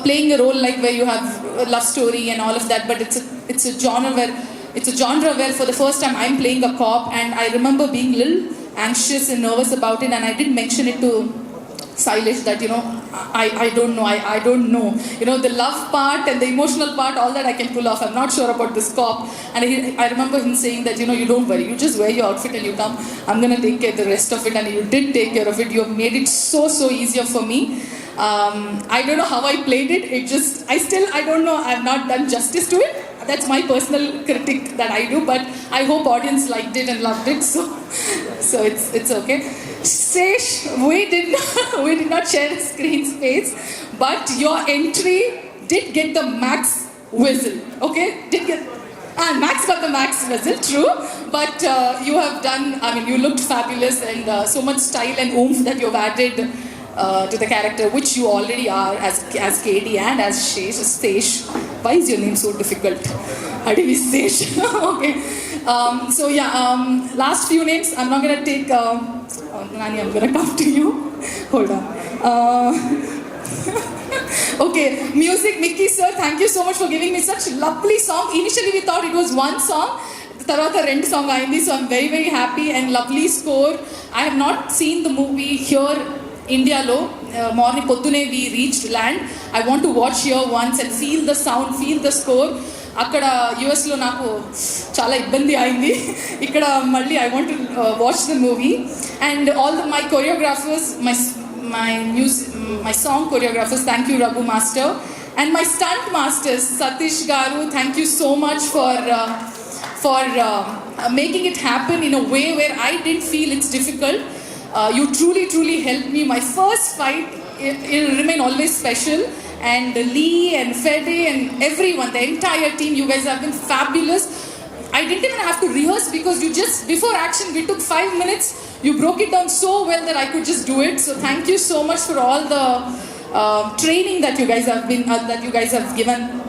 playing a role like where you have a love story and all of that, but it's a genre where for the first time I'm playing a cop, and I remember being a little anxious and nervous about it, and I did mention it to Sailesh that, I don't know, I don't know. The love part and the emotional part, all that I can pull off. I'm not sure about this cop. And I remember him saying that, you don't worry, you just wear your outfit and you come. I'm going to take care of the rest of it. And you did take care of it. You have made it so easier for me. I don't know how I played it. I don't know, I've not done justice to it. That's my personal critique that I do, but I hope audience liked it and loved it, so it's okay. Sesh, we did not share a screen space, but your entry did get the max whistle, okay? Max got the max whistle, true, but you have done, you looked fabulous, and so much style and oomph that you've added to the character, which you already are as KD and as Sesh. Why is your name so difficult? How do we Sesh? Okay. Last few names. I'm not gonna take. Nani, I'm gonna come to you. Hold on. Okay, music, Mickey sir. Thank you so much for giving me such lovely song. Initially, we thought it was one song. Tarvata rendu song ayindi, so I'm very happy, and lovely score. I have not seen the movie here. India morning poddune we reached land. I want to watch here once and feel the sound, feel the score. Akkada US lo naku chala ibbandi ayindi. Ikkada malli I want to watch the movie, and all my choreographers, my song choreographers, thank you Raghu master, and my stunt masters Satish garu, thank you so much for making it happen in a way where I didn't feel it's difficult. You truly helped me. My first fight, it'll remain always special. And Lee and Fede and everyone, the entire team, you guys have been fabulous. I didn't even have to rehearse because you just, before action, we took 5 minutes. You broke it down so well that I could just do it. So thank you so much for all the training that you guys have given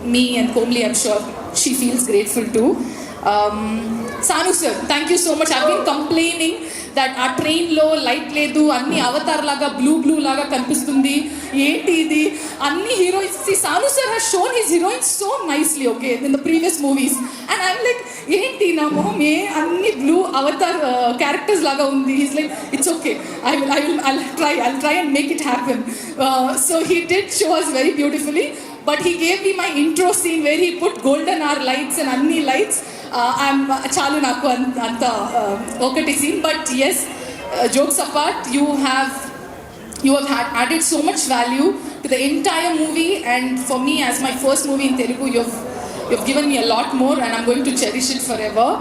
me and Komli. I'm sure she feels grateful too. Sanu sir, thank you so much. I've been complaining that our train lo light ledu, anni avatar laga blue laga kanipistundi, enti idi, anni heroines. See, Sanu sir has shown his heroines so nicely, okay, in the previous movies, and I'm like, enti na mohme anni blue avatar characters laga undi. He's like, it's okay, I'll try and make it happen. So he did show us very beautifully, but he gave me my intro scene where he put golden hour lights and anni lights. I'm chalu naku anta okati scene, but yes, jokes apart, you have added so much value to the entire movie, and for me as my first movie in Telugu, you've given me a lot more, and I'm going to cherish it forever.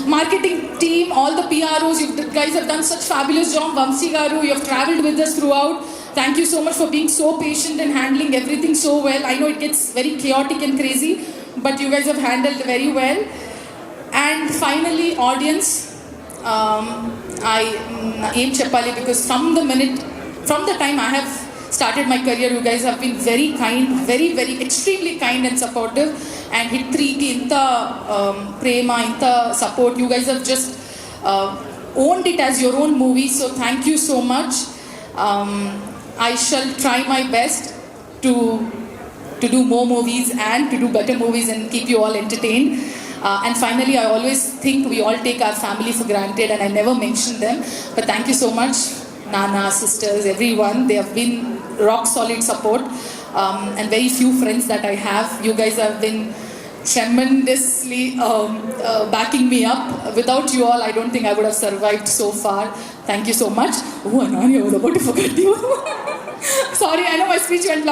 Marketing team, all the PROs, you guys have done such fabulous job. Vamsi garu, you have traveled with us throughout. Thank you so much for being so patient and handling everything so well. I know it gets very chaotic and crazy, but you guys have handled very well. And finally, audience, I aim Cheppali because from the time I have started my career, you guys have been very kind, very extremely kind and supportive. And Hit 3 ki inta prema, inta support. You guys have just owned it as your own movie. So thank you so much. I shall try my best to do more movies and to do better movies and keep you all entertained. And finally, I always think we all take our family for granted, and I never mention them. But thank you so much, Nana, sisters, everyone. They have been rock solid support, and very few friends that I have. You guys have been tremendously backing me up. Without you all, I don't think I would have survived so far. Thank you so much. Oh, Ananya, I was about to forget you. Sorry, I know my speech went long.